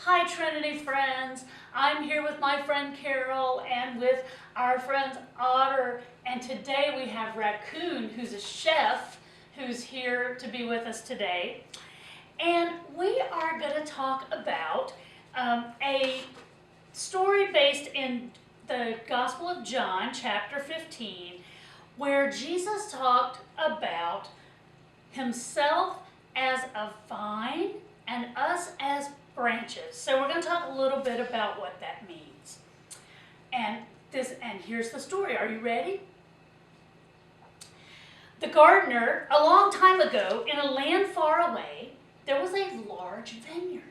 Hi Trinity friends, I'm here with my friend Carol and with our friends Otter, and today we have Raccoon, who's a chef, who's here to be with us today. And we are going to talk about a story based in the Gospel of John, chapter 15, where Jesus talked about himself as a vine and us as branches. So we're going to talk a little bit about what that means. And here's the story. Are you ready? The gardener, a long time ago, in a land far away, there was a large vineyard.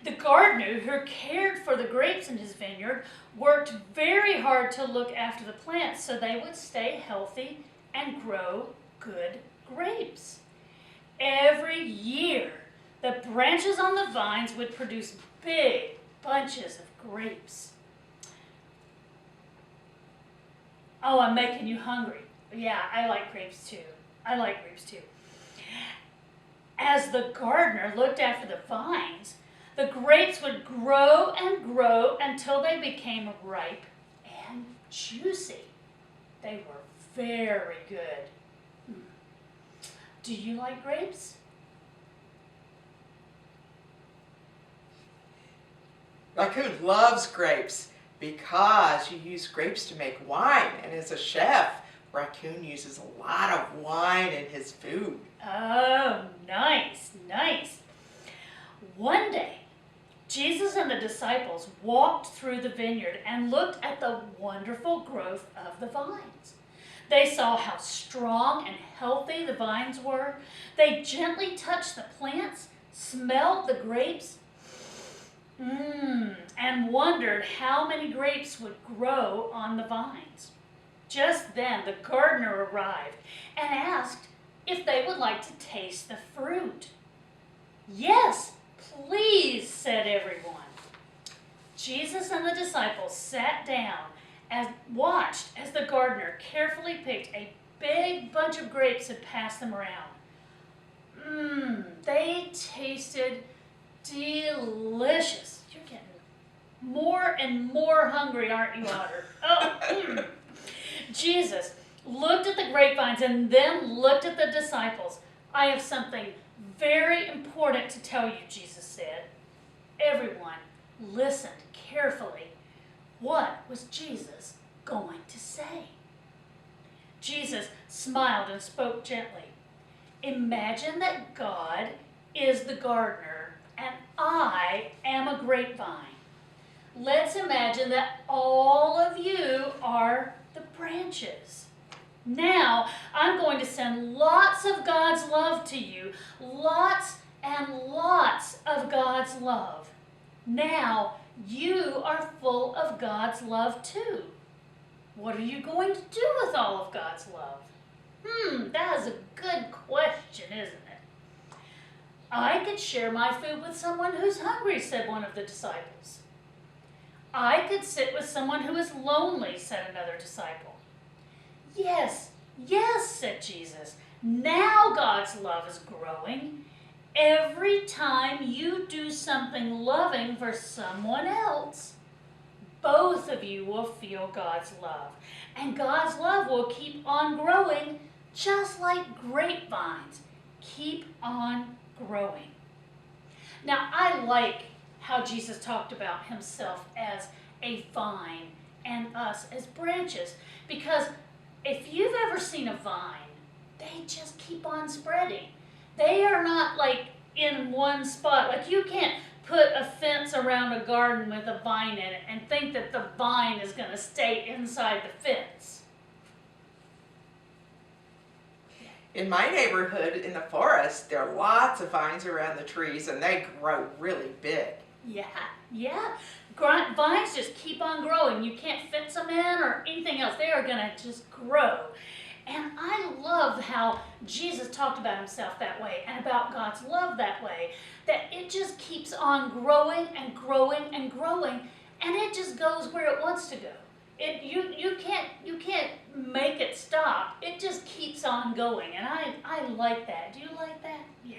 The gardener who cared for the grapes in his vineyard worked very hard to look after the plants so they would stay healthy and grow good grapes. Every year, the branches on the vines would produce big bunches of grapes. Oh, I'm making you hungry. Yeah, I like grapes too. As the gardener looked after the vines, the grapes would grow and grow until they became ripe and juicy. They were very good. Do you like grapes? Raccoon loves grapes because you use grapes to make wine, and as a chef, Raccoon uses a lot of wine in his food. Oh, nice. One day, Jesus and the disciples walked through the vineyard and looked at the wonderful growth of the vines. They saw how strong and healthy the vines were. They gently touched the plants, smelled the grapes, and wondered how many grapes would grow on the vines. Just then, the gardener arrived and asked if they would like to taste the fruit. Yes, please, said everyone. Jesus and the disciples sat down and watched as the gardener carefully picked a big bunch of grapes and passed them around. They tasted delicious. You're getting more and more hungry, aren't you, Otter? Jesus looked at the grapevines and then looked at the disciples. I have something very important to tell you, Jesus said. Everyone listened carefully. What was Jesus going to say? Jesus smiled and spoke gently. Imagine that God is the gardener and I am a grapevine. Let's imagine that all of you are the branches. Now, I'm going to send lots of God's love to you. Lots and lots of God's love. Now, you are full of God's love too. What are you going to do with all of God's love? That is a good question, isn't it? I could share my food with someone who's hungry, said one of the disciples. I could sit with someone who is lonely, said another disciple. Yes, said Jesus. Now God's love is growing. Every time you do something loving for someone else, both of you will feel God's love. And God's love will keep on growing just like grapevines. Keep on growing. Now, I like how Jesus talked about himself as a vine and us as branches, because if you've ever seen a vine, they just keep on spreading. They are not like in one spot. Like you can't put a fence around a garden with a vine in it and think that the vine is going to stay inside the fence. In my neighborhood in the forest, there are lots of vines around the trees, and they grow really big. Yeah. Vines just keep on growing. You can't fence them in or anything else. They are going to just grow. And I love how Jesus talked about himself that way and about God's love that way, that it just keeps on growing and growing and growing, and it just goes where it wants to go. You can't make it stop. It just keeps on going, and I like that. Do you like that? Yeah.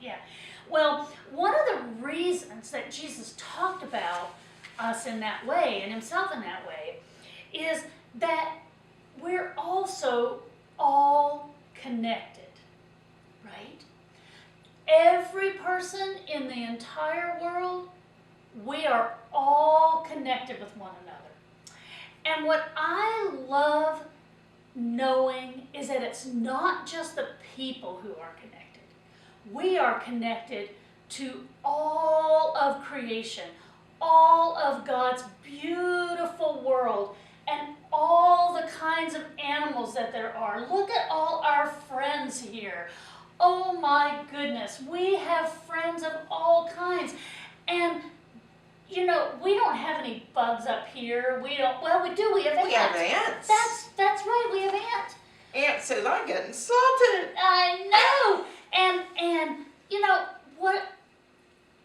Yeah. Well, one of the reasons that Jesus talked about us in that way and himself in that way is that we're also all connected, right? Every person in the entire world, we are all connected with one another. And what I love knowing is that it's not just the people who are connected. We are connected to all of creation, all of God's beautiful world, and all the kinds of animals that there are. Look at all our friends here. Oh my goodness, we have friends of all kinds. And you know, we don't have any bugs up here. We don't, well, we do, we have ants. We have ants. That's right, we have ants. Aunt says, I'm getting salted. I know. And you know, what,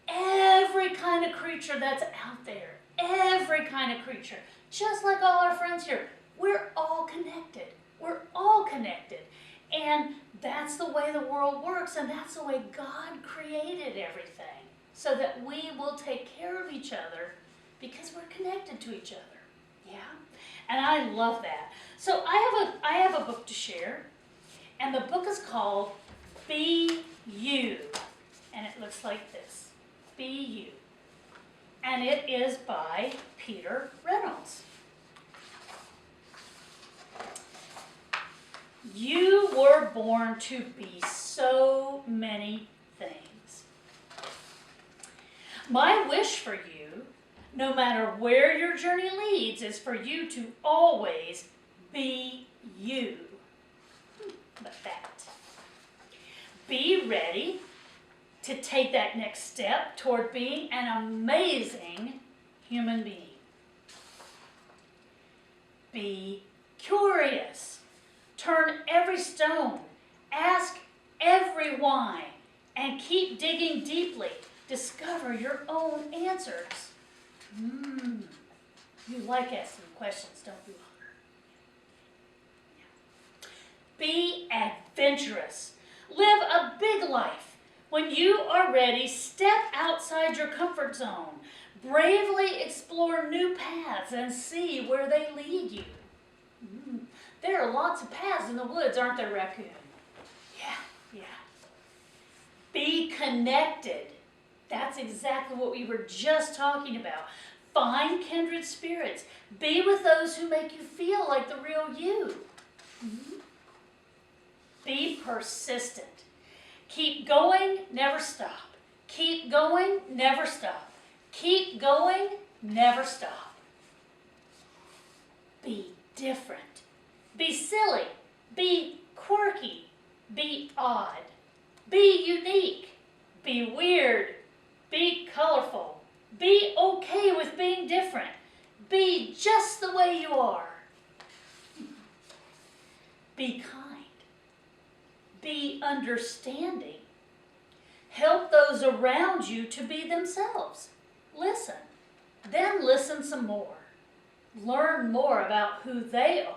every kind of creature that's out there, every kind of creature, just like all our friends here, we're all connected. We're all connected. And that's the way the world works, and that's the way God created everything, so that we will take care of each other because we're connected to each other. Yeah? And I love that. So I have a book to share, and the book is called Be You. And it looks like this. Be You. And it is by Peter Reynolds. You were born to be so many things. My wish for you, no matter where your journey leads, is for you to always be you. Like that. Be ready to take that next step toward being an amazing human being. Be curious. Turn every stone. Ask every why. And keep digging deeply. Discover your own answers. You like asking questions, don't you? Be adventurous. Live a big life. When you are ready, step outside your comfort zone. Bravely explore new paths and see where they lead you. There are lots of paths in the woods, aren't there, Raccoon? Yeah. Be connected. That's exactly what we were just talking about. Find kindred spirits. Be with those who make you feel like the real you. Be persistent. Keep going, never stop. Keep going, never stop. Keep going, never stop. Be different. Be silly. Be quirky. Be odd. Be unique. Be weird. Be colorful. Be okay with being different. Be just the way you are. Be kind. Be understanding. Help those around you to be themselves. Listen. Then listen some more. Learn more about who they are.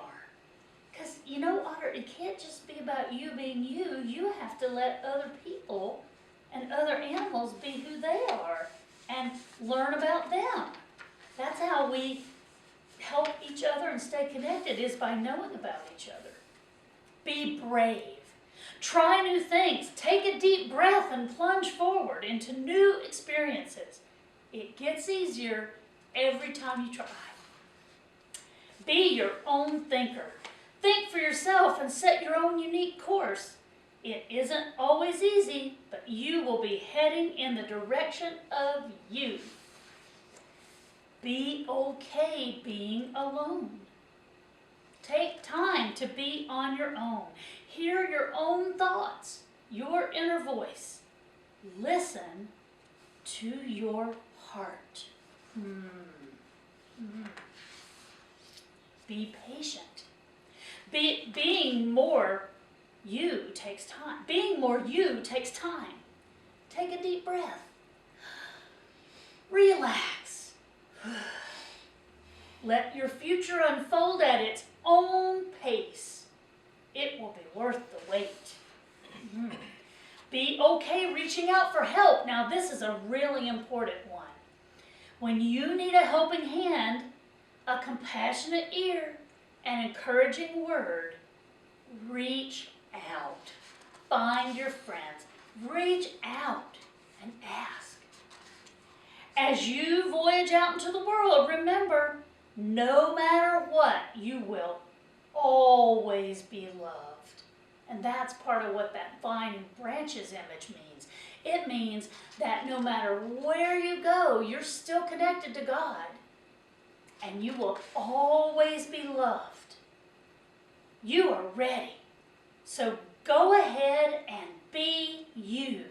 Because, you know, Otter, it can't just be about you being you. You have to let other people and other animals be who they are and learn about them. That's how we help each other and stay connected, is by knowing about each other. Be brave. Try new things. Take a deep breath and plunge forward into new experiences. It gets easier every time you try. Be your own thinker. Think for yourself and set your own unique course. It isn't always easy, but you will be heading in the direction of you. Be okay being alone. Take time to be on your own. Hear your own thoughts, your inner voice. Listen to your heart. Be patient. Being more you takes time. Being more you takes time. Take a deep breath. Relax. Let your future unfold at its own pace. It will be worth the wait. Be okay reaching out for help. Now, this is a really important one. When you need a helping hand, a compassionate ear, an encouraging word, reach out. Find your friends. Reach out and ask. As you voyage out into the world, remember, no matter what, you will always be loved. And that's part of what that vine and branches image means. It means that no matter where you go, you're still connected to God. And you will always be loved. You are ready. So go ahead and be you.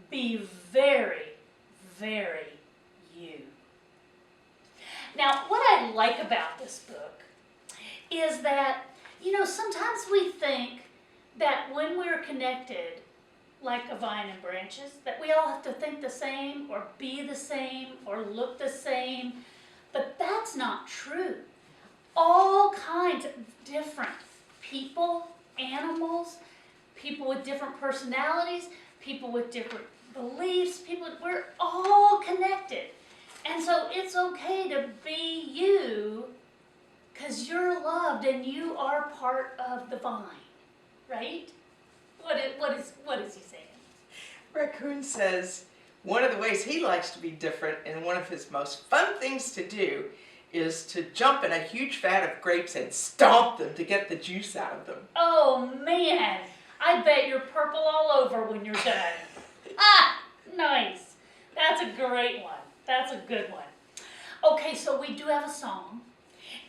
Be very, very you. Now, what I like about this book is that, sometimes we think that when we're connected, like a vine and branches, that we all have to think the same or be the same or look the same. But that's not true. All kinds of different people, animals, people with different personalities, people with different beliefs, we're all connected. And so it's okay to be you because you're loved and you are part of the vine, right? What is he saying? Raccoon says one of the ways he likes to be different and one of his most fun things to do is to jump in a huge vat of grapes and stomp them to get the juice out of them. Oh man, I bet you're purple all over when you're done. Nice. That's a great one. That's a good one. Okay, so we do have a song.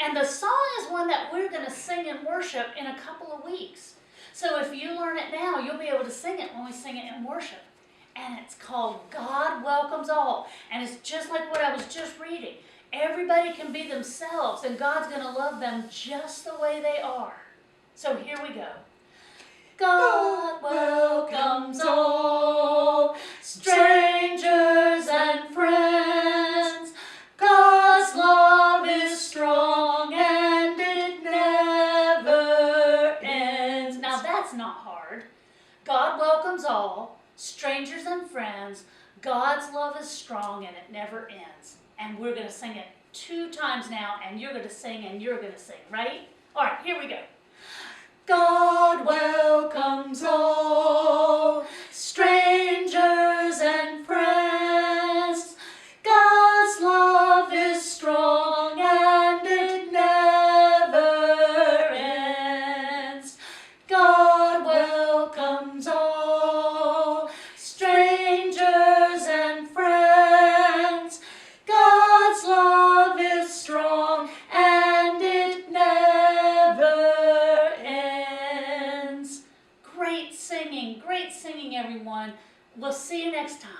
And the song is one that we're going to sing in worship in a couple of weeks. So if you learn it now, you'll be able to sing it when we sing it in worship. And it's called God Welcomes All. And it's just like what I was just reading. Everybody can be themselves, and God's going to love them just the way they are. So here we go. God welcomes all, strangers and friends. God's love is strong and it never ends. Now that's not hard. God welcomes all, strangers and friends. God's love is strong and it never ends. And we're going to sing it 2 times now, and you're going to sing and you're going to sing, right? All right, here we go. God welcomes all, strangers and friends. God's love is strong and it never ends. God welcomes all, strangers and friends. God's love is strong and it never ends. Great singing, everyone. We'll see you next time.